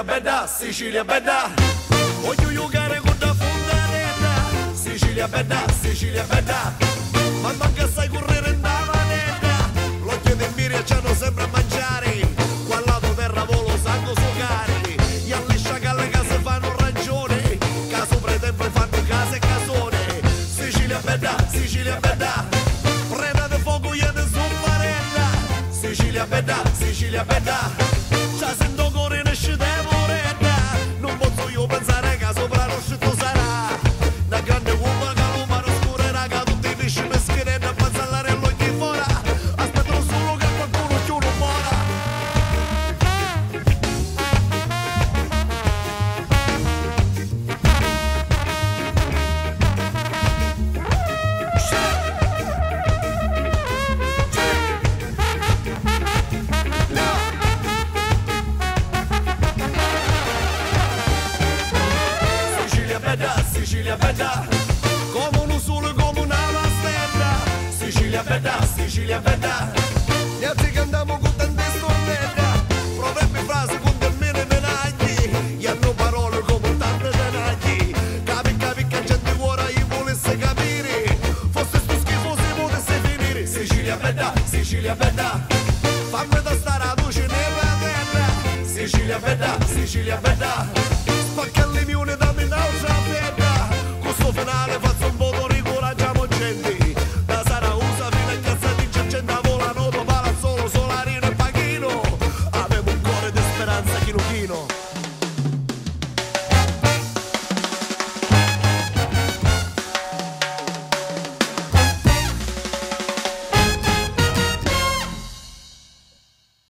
Sicilia bella, Sicilia bella. Voglio giocare con la fontanella. Sicilia bella, Sicilia bella. Ma manca sai correre in manetta. L'occhio del Miria c'hanno sempre a mangiare. Qua al lato terra volo sanno suocare. Gli alle sciacalle case fanno ragione. Caso pretempo fanno case e casone. Sicilia bella, Sicilia bella. Prendete fuoco io ne sono farella. Sicilia bella, Sicilia bella. C'ha sento cuore ne scende moretta. Non posso io pensare che sopra lo scitto sarà una grande uomo che lo mare scuro raga. Tutti i pesci mescheretti a passare all'ogni fora. Aspettano solo che qualcuno chiude fuori. Sicilia bella, come un sole, come una stella. Sicilia bella, Sicilia bella. Gli altri che andiamo con tante stornette, proverbi frasi con del meno menagli. Gli hanno parole come tante denagli. Capi che gente ora io volesse capire. Fosse sto schifo si potesse finire. Sicilia bella, Sicilia bella. Fammi da stare a luce nella terra. Sicilia bella, Sicilia bella. Spacca le mione da menare. Questo finale faccio un